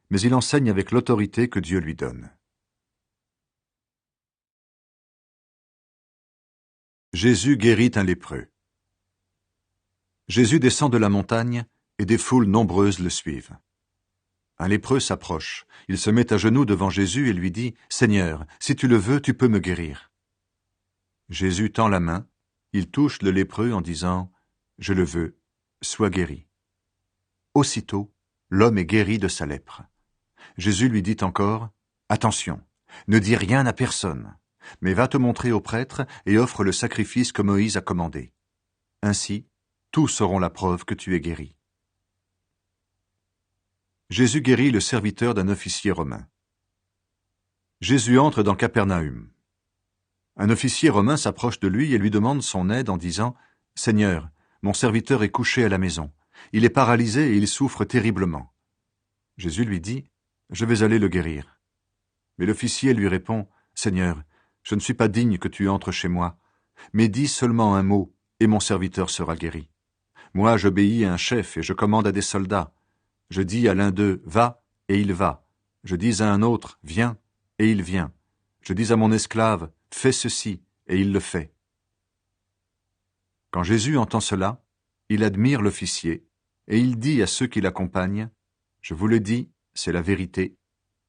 mais il enseigne avec l'autorité que Dieu lui donne. Jésus guérit un lépreux. Jésus descend de la montagne, et des foules nombreuses le suivent. Un lépreux s'approche, il se met à genoux devant Jésus et lui dit « Seigneur, si tu le veux, tu peux me guérir. » Jésus tend la main, il touche le lépreux en disant « Je le veux, sois guéri. » Aussitôt, l'homme est guéri de sa lèpre. Jésus lui dit encore « Attention, ne dis rien à personne, mais va te montrer au prêtre et offre le sacrifice que Moïse a commandé. Ainsi, tous auront la preuve que tu es guéri. » Jésus guérit le serviteur d'un officier romain. Jésus entre dans Capernaüm. Un officier romain s'approche de lui et lui demande son aide en disant « Seigneur, mon serviteur est couché à la maison. Il est paralysé et il souffre terriblement. » Jésus lui dit « Je vais aller le guérir. » Mais l'officier lui répond « Seigneur, je ne suis pas digne que tu entres chez moi, mais dis seulement un mot et mon serviteur sera guéri. Moi, j'obéis à un chef et je commande à des soldats. Je dis à l'un d'eux « Va » et il va. Je dis à un autre « Viens » et il vient. Je dis à mon esclave « Fais ceci » et il le fait. Quand Jésus entend cela, il admire l'officier et il dit à ceux qui l'accompagnent « Je vous le dis, c'est la vérité.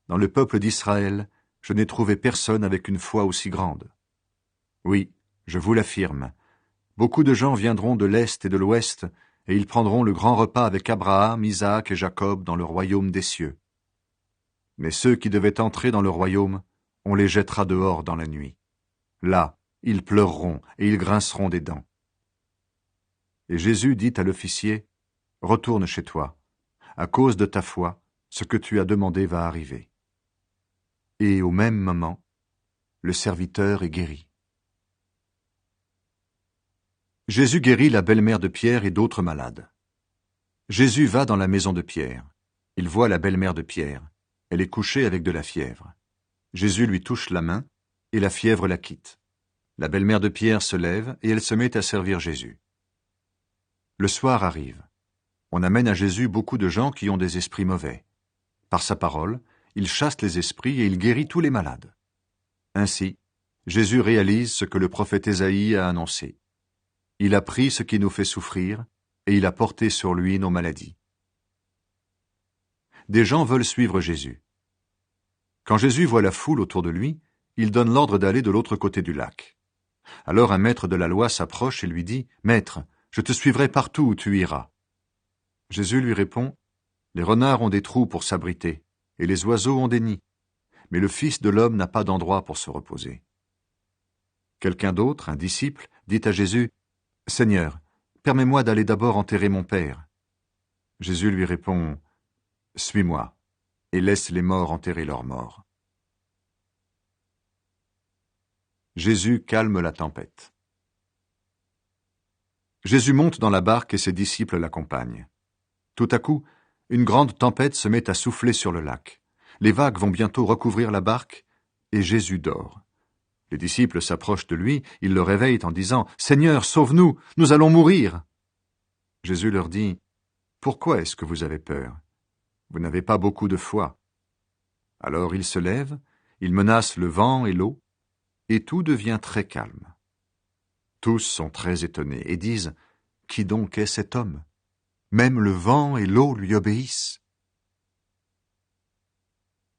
Dans le peuple d'Israël, je n'ai trouvé personne avec une foi aussi grande. Oui, je vous l'affirme, beaucoup de gens viendront de l'Est et de l'Ouest et ils prendront le grand repas avec Abraham, Isaac et Jacob dans le royaume des cieux. Mais ceux qui devaient entrer dans le royaume, on les jettera dehors dans la nuit. Là, ils pleureront et ils grinceront des dents. » Et Jésus dit à l'officier, « Retourne chez toi. À cause de ta foi, ce que tu as demandé va arriver. » Et au même moment, le serviteur est guéri. Jésus guérit la belle-mère de Pierre et d'autres malades. Jésus va dans la maison de Pierre. Il voit la belle-mère de Pierre. Elle est couchée avec de la fièvre. Jésus lui touche la main, et la fièvre la quitte. La belle-mère de Pierre se lève, et elle se met à servir Jésus. Le soir arrive. On amène à Jésus beaucoup de gens qui ont des esprits mauvais. Par sa parole, il chasse les esprits et il guérit tous les malades. Ainsi, Jésus réalise ce que le prophète Ésaïe a annoncé. Il a pris ce qui nous fait souffrir, et il a porté sur lui nos maladies. Des gens veulent suivre Jésus. Quand Jésus voit la foule autour de lui, il donne l'ordre d'aller de l'autre côté du lac. Alors un maître de la loi s'approche et lui dit « Maître, je te suivrai partout où tu iras. » Jésus lui répond « Les renards ont des trous pour s'abriter, et les oiseaux ont des nids, mais le Fils de l'homme n'a pas d'endroit pour se reposer. » Quelqu'un d'autre, un disciple, dit à Jésus « Seigneur, permets-moi d'aller d'abord enterrer mon père. » Jésus lui répond « Suis-moi, et laisse les morts enterrer leurs morts. » Jésus calme la tempête. Jésus monte dans la barque et ses disciples l'accompagnent. Tout à coup, une grande tempête se met à souffler sur le lac. Les vagues vont bientôt recouvrir la barque, et Jésus dort. Les disciples s'approchent de lui, ils le réveillent en disant « Seigneur, sauve-nous, nous allons mourir !» Jésus leur dit « Pourquoi est-ce que vous avez peur? Vous n'avez pas beaucoup de foi. » Alors il se lève, il menace le vent et l'eau, et tout devient très calme. Tous sont très étonnés et disent « Qui donc est cet homme? Même le vent et l'eau lui obéissent. »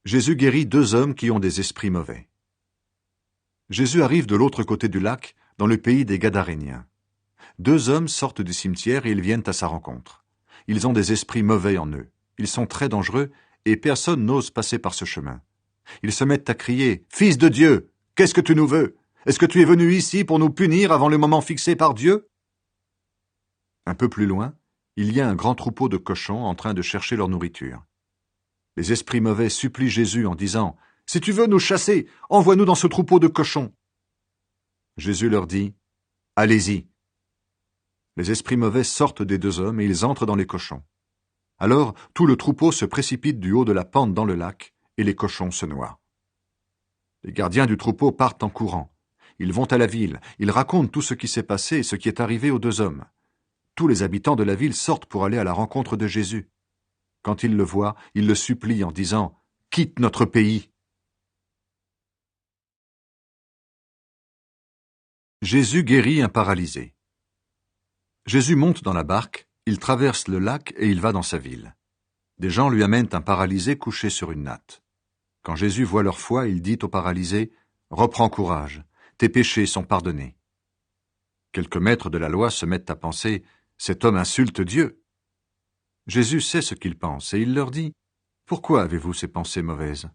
Jésus guérit 2 hommes qui ont des esprits mauvais. Jésus arrive de l'autre côté du lac, dans le pays des Gadaréniens. 2 hommes sortent du cimetière et ils viennent à sa rencontre. Ils ont des esprits mauvais en eux. Ils sont très dangereux et personne n'ose passer par ce chemin. Ils se mettent à crier « Fils de Dieu, qu'est-ce que tu nous veux? Est-ce que tu es venu ici pour nous punir avant le moment fixé par Dieu ?» Un peu plus loin, il y a un grand troupeau de cochons en train de chercher leur nourriture. Les esprits mauvais supplient Jésus en disant « Si tu veux nous chasser, envoie-nous dans ce troupeau de cochons. » Jésus leur dit « Allez-y. » Les esprits mauvais sortent des 2 hommes et ils entrent dans les cochons. Alors tout le troupeau se précipite du haut de la pente dans le lac et les cochons se noient. Les gardiens du troupeau partent en courant. Ils vont à la ville, ils racontent tout ce qui s'est passé et ce qui est arrivé aux 2 hommes. Tous les habitants de la ville sortent pour aller à la rencontre de Jésus. Quand il le voit, il le supplie en disant « Quitte notre pays !» Jésus guérit un paralysé. Jésus monte dans la barque, il traverse le lac et il va dans sa ville. Des gens lui amènent un paralysé couché sur une natte. Quand Jésus voit leur foi, il dit au paralysé « Reprends courage, tes péchés sont pardonnés. » Quelques maîtres de la loi se mettent à penser « Cet homme insulte Dieu. » Jésus sait ce qu'ils pensent et il leur dit « Pourquoi avez-vous ces pensées mauvaises?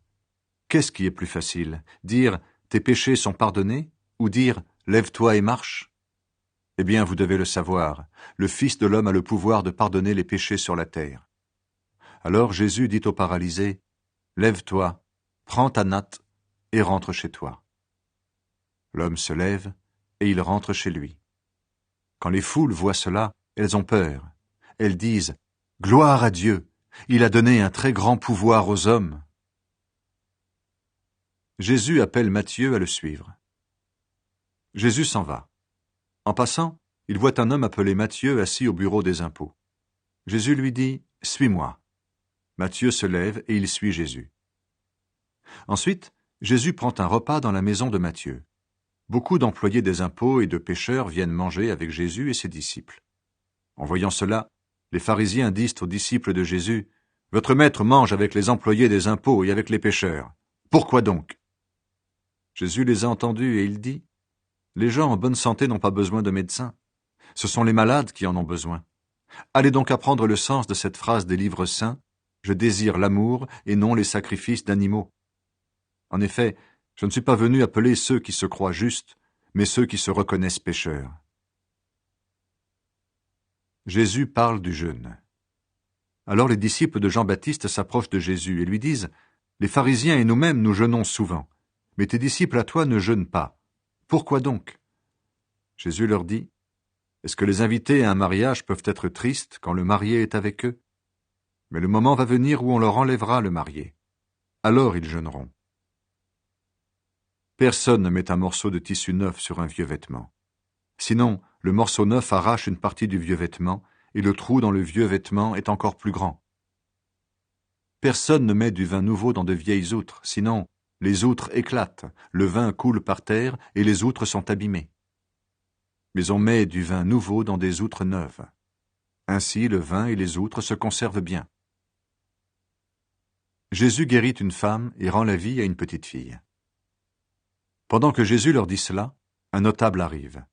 Qu'est-ce qui est plus facile, dire « Tes péchés sont pardonnés » ou dire « Lève-toi et marche » ? Eh bien, vous devez le savoir, le Fils de l'homme a le pouvoir de pardonner les péchés sur la terre. Alors Jésus dit au paralysé « Lève-toi, prends ta natte et rentre chez toi. » L'homme se lève et il rentre chez lui. Quand les foules voient cela, elles ont peur. Elles disent « Gloire à Dieu, il a donné un très grand pouvoir aux hommes. » Jésus appelle Matthieu à le suivre. Jésus s'en va. En passant, il voit un homme appelé Matthieu assis au bureau des impôts. Jésus lui dit « Suis-moi ». Matthieu se lève et il suit Jésus. Ensuite, Jésus prend un repas dans la maison de Matthieu. Beaucoup d'employés des impôts et de pêcheurs viennent manger avec Jésus et ses disciples. En voyant cela, les pharisiens disent aux disciples de Jésus « Votre maître mange avec les employés des impôts et avec les pêcheurs. Pourquoi donc ?» Jésus les a entendus et il dit « Les gens en bonne santé n'ont pas besoin de médecins. Ce sont les malades qui en ont besoin. Allez donc apprendre le sens de cette phrase des livres saints « Je désire l'amour et non les sacrifices d'animaux. » En effet, je ne suis pas venu appeler ceux qui se croient justes, mais ceux qui se reconnaissent pécheurs. Jésus parle du jeûne. Alors les disciples de Jean-Baptiste s'approchent de Jésus et lui disent « Les pharisiens et nous-mêmes nous jeûnons souvent, mais tes disciples à toi ne jeûnent pas. Pourquoi donc ?» Jésus leur dit « Est-ce que les invités à un mariage peuvent être tristes quand le marié est avec eux? Mais le moment va venir où on leur enlèvera le marié. Alors ils jeûneront. Personne ne met un morceau de tissu neuf sur un vieux vêtement. Sinon, le morceau neuf arrache une partie du vieux vêtement, et le trou dans le vieux vêtement est encore plus grand. Personne ne met du vin nouveau dans de vieilles outres, sinon les outres éclatent, le vin coule par terre et les outres sont abîmées. Mais on met du vin nouveau dans des outres neuves. Ainsi le vin et les outres se conservent bien. Jésus guérit une femme et rend la vie à une petite fille. Pendant que Jésus leur dit cela, un notable arrive.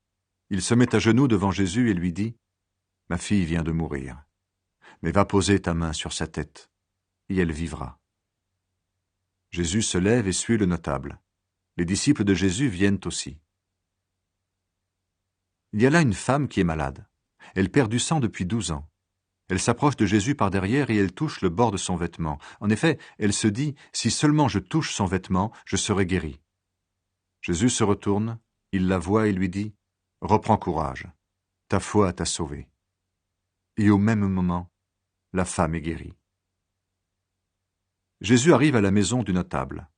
Il se met à genoux devant Jésus et lui dit « Ma fille vient de mourir, mais va poser ta main sur sa tête, et elle vivra. » Jésus se lève et suit le notable. Les disciples de Jésus viennent aussi. Il y a là une femme qui est malade. Elle perd du sang depuis 12 ans. Elle s'approche de Jésus par derrière et elle touche le bord de son vêtement. En effet, elle se dit « Si seulement je touche son vêtement, je serai guérie. » Jésus se retourne, il la voit et lui dit « Reprends courage, ta foi t'a sauvée. » Et au même moment, la femme est guérie. Jésus arrive à la maison du notable.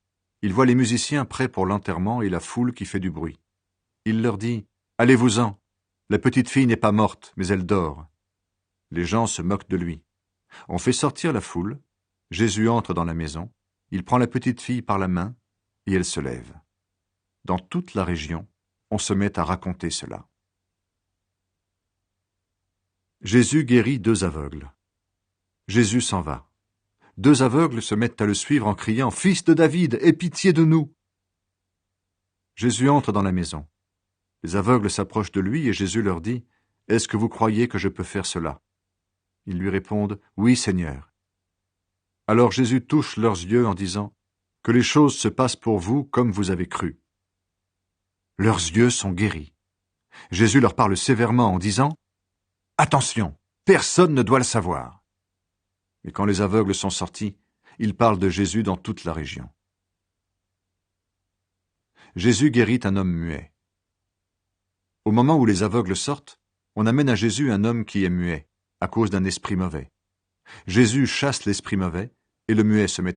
Il voit les musiciens prêts pour l'enterrement et la foule qui fait du bruit. Il leur dit « Allez-vous-en, la petite fille n'est pas morte, mais elle dort. » Les gens se moquent de lui. On fait sortir la foule. Jésus entre dans la maison. Il prend la petite fille par la main et elle se lève. Dans toute la région, on se met à raconter cela. Jésus guérit 2 aveugles. Jésus s'en va. 2 aveugles se mettent à le suivre en criant « Fils de David, aie pitié de nous !» Jésus entre dans la maison. Les aveugles s'approchent de lui et Jésus leur dit « Est-ce que vous croyez que je peux faire cela ?» Ils lui répondent « Oui, Seigneur. » Alors Jésus touche leurs yeux en disant « Que les choses se passent pour vous comme vous avez cru. » Leurs yeux sont guéris. Jésus leur parle sévèrement en disant « Attention, personne ne doit le savoir. » Mais quand les aveugles sont sortis, ils parlent de Jésus dans toute la région. Jésus guérit un homme muet. Au moment où les aveugles sortent, on amène à Jésus un homme qui est muet, à cause d'un esprit mauvais. Jésus chasse l'esprit mauvais, et le muet se met